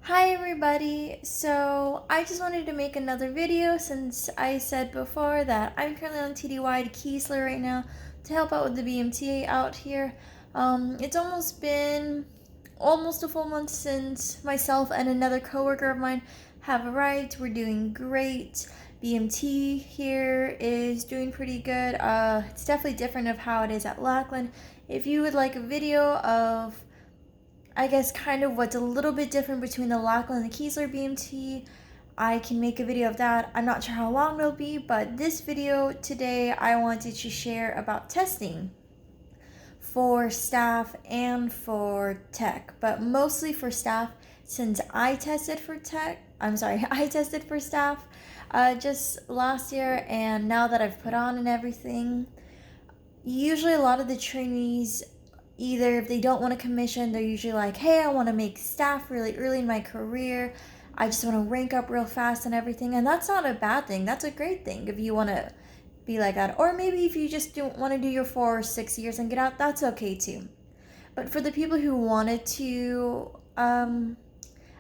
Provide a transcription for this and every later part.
Hi everybody! So I just wanted to make another video since I said before that I'm currently on TDY to Keesler right now to help out with the BMTA out here. It's almost been almost a full month since myself and another coworker of mine have arrived. We're doing great. BMT here is doing pretty good. It's definitely different of how it is at Lackland. If you would like a video of kind of what's a little bit different between the Lackland and the Keesler BMT, I can make a video of that. I'm not sure how long it'll be, but this video today I wanted to share about testing for staff and for tech, but mostly for staff since I tested for I tested for staff just last year, and now that I've put on and everything, usually a lot of the trainees, either if they don't want to commission, they're usually like, hey, I want to make staff really early in my career. I just want to rank up real fast and everything. And that's not a bad thing. That's a great thing if you want to be like that. Or maybe if you just don't want to do your 4 or 6 years and get out, that's okay too. But for the people who wanted to, kind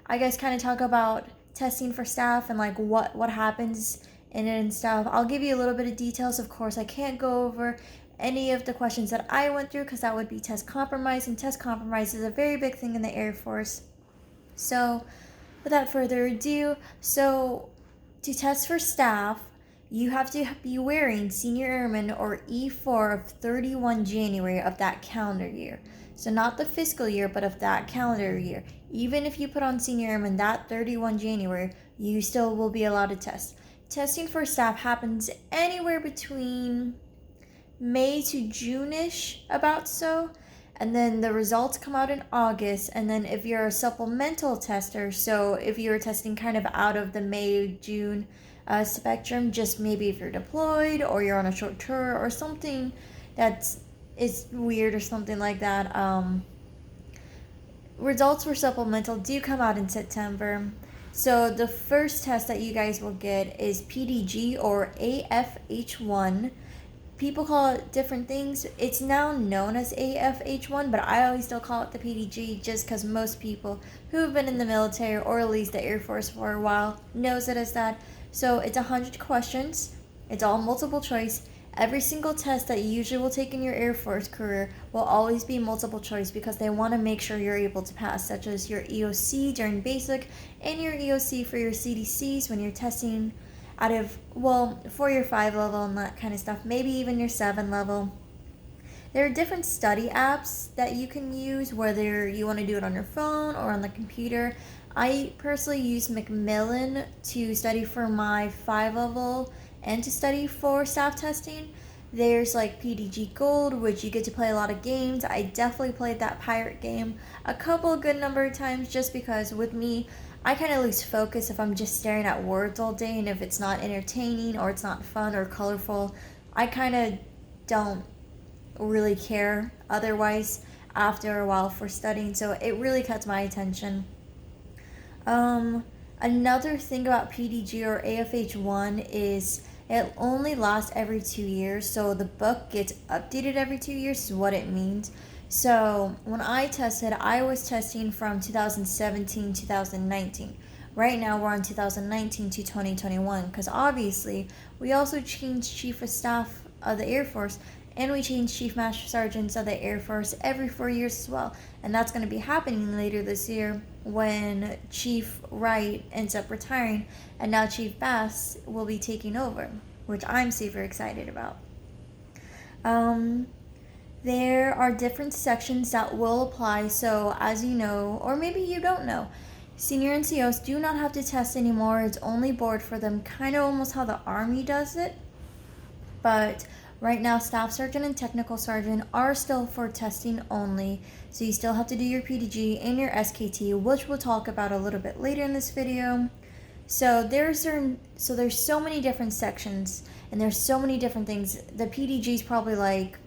of talk about testing for staff and like what happens in it and stuff, I'll give you a little bit of details. Of course, I can't go over any of the questions that I went through because that would be test compromise, and test compromise is a very big thing in the Air Force. So without further ado, to test for staff, you have to be wearing Senior Airman or E-4 of 31 January of that calendar year. So not the fiscal year, but of that calendar year. Even if you put on Senior Airman that 31 January, you still will be allowed to test. Testing for staff happens anywhere between May to June-ish, about so, and then the results come out in August. And then if you're a supplemental tester, so if you're testing kind of out of the May-June spectrum, just maybe if you're deployed or you're on a short tour or something is weird or something like that, results for supplemental do come out in September. So the first test that you guys will get is PDG or AFH1. People call it different things. It's now known as AFH1, but I always still call it the PDG just because most people who have been in the military or at least the Air Force for a while knows it as that. So it's 100 questions. It's all multiple choice. Every single test that you usually will take in your Air Force career will always be multiple choice because they want to make sure you're able to pass, such as your EOC during basic and your EOC for your CDCs when you're testing for your 5 level and that kind of stuff, maybe even your 7 level. There are different study apps that you can use, whether you want to do it on your phone or on the computer. I personally use Macmillan to study for my 5 level and to study for staff testing. There's like PDG Gold, which you get to play a lot of games. I definitely played that pirate game a good number of times just because with me, I kind of lose focus if I'm just staring at words all day, and if it's not entertaining or it's not fun or colorful, I kind of don't really care otherwise after a while for studying, so it really cuts my attention. Another thing about PDG or AFH1 is it only lasts every 2 years, so the book gets updated every 2 years is what it means. So when I tested, I was testing from 2017 2019. Right now we're on 2019 to 2021 because obviously we also changed Chief of Staff of the Air Force, and we changed Chief Master Sergeants of the Air Force every 4 years as well. And that's going to be happening later this year when Chief Wright ends up retiring, and now Chief Bass will be taking over, which I'm super excited about. There are different sections that will apply, so as you know, or maybe you don't know, senior NCOs do not have to test anymore. It's only board for them, kind of almost how the Army does it. But right now, Staff Sergeant and Technical Sergeant are still for testing only, so you still have to do your PDG and your SKT, which we'll talk about a little bit later in this video. So there's so many different sections, and there's so many different things. The PDG is probably like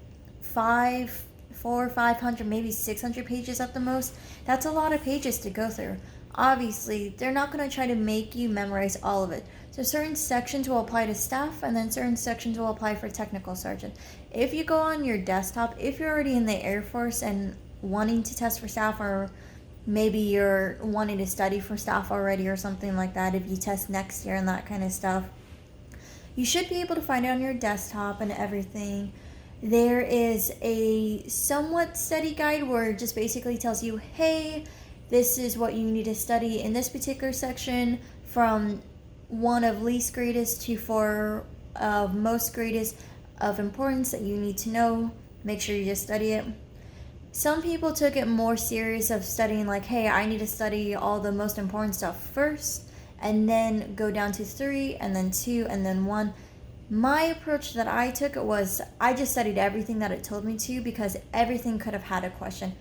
500, maybe 600 pages at the most. That's a lot of pages to go through. Obviously, they're not going to try to make you memorize all of it. So certain sections will apply to staff, and then certain sections will apply for technical sergeant. If you go on your desktop, if you're already in the Air Force and wanting to test for staff or maybe you're wanting to study for staff already or something like that, if you test next year and that kind of stuff. You should be able to find it on your desktop and everything. There is a somewhat study guide where it just basically tells you, hey, this is what you need to study in this particular section, from 1 of least greatest to 4 of most greatest of importance that you need to know. Make sure you just study it. Some people took it more serious of studying, like, hey, I need to study all the most important stuff first and then go down to 3 and then 2 and then 1. My approach that I took was I just studied everything that it told me to, because everything could have had a question.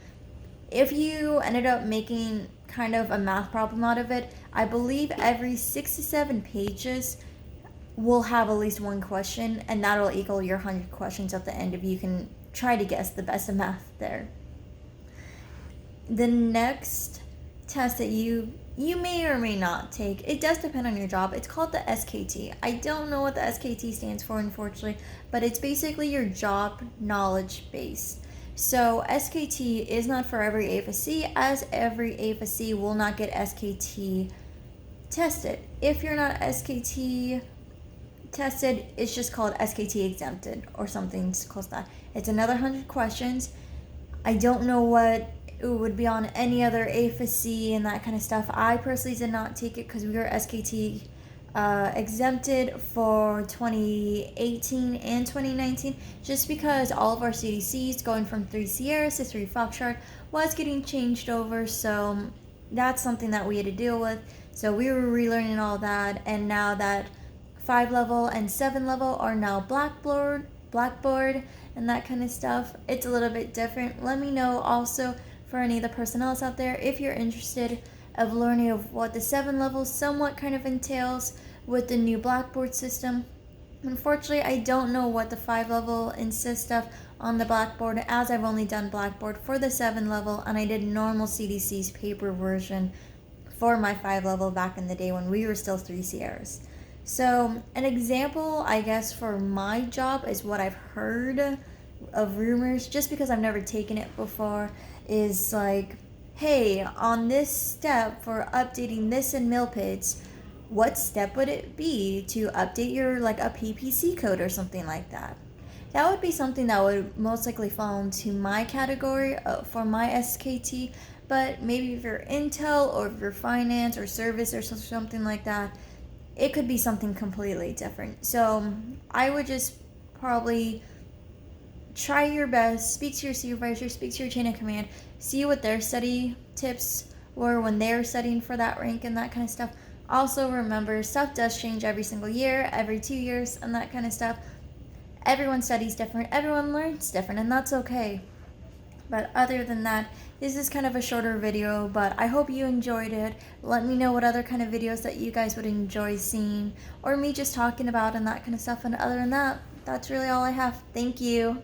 If you ended up making kind of a math problem out of it, I believe every 6 to 7 pages will have at least one question, and that'll equal your 100 questions at the end if you can try to guess the best of math there. The next test that you may or may not take, it does depend on your job. It's called the SKT. I don't know what the SKT stands for, unfortunately, but it's basically your job knowledge base. So SKT is not for every AFSC, as every AFSC will not get SKT tested. If you're not SKT tested, it's just called SKT exempted or something close to that. It's another 100 questions. I don't know what it would be on any other AFSC and that kind of stuff. I personally did not take it because we were SKT exempted for 2018 and 2019, just because all of our CDCs going from 3 Sierras to 3 Foxtrot was getting changed over, so that's something that we had to deal with. So we were relearning all that, and now that 5 level and 7 level are now Blackboard and that kind of stuff, it's a little bit different. Let me know also, for any of the personnel out there, if you're interested of learning of what the 7 level somewhat kind of entails with the new Blackboard system. Unfortunately, I don't know what the 5 level insists of on the Blackboard, as I've only done Blackboard for the 7 level, and I did normal CDC's paper version for my 5 level back in the day when we were still 3 Sierras. So an example, I guess, for my job is what I've heard of rumors, just because I've never taken it before, is like, hey, on this step for updating this in Milpids, what step would it be to update your, like, a PPC code or something like that? That would be something that would most likely fall into my category for my SKT, but maybe if you're Intel or if you're finance or service or something like that, it could be something completely different. So I would just probably try your best, speak to your supervisor, speak to your chain of command, see what their study tips were when they're studying for that rank and that kind of stuff. Also remember, stuff does change every single year, every 2 years, and that kind of stuff. Everyone studies different, everyone learns different, and that's okay. But other than that, this is kind of a shorter video, but I hope you enjoyed it. Let me know what other kind of videos that you guys would enjoy seeing, or me just talking about and that kind of stuff. And other than that, that's really all I have. Thank you.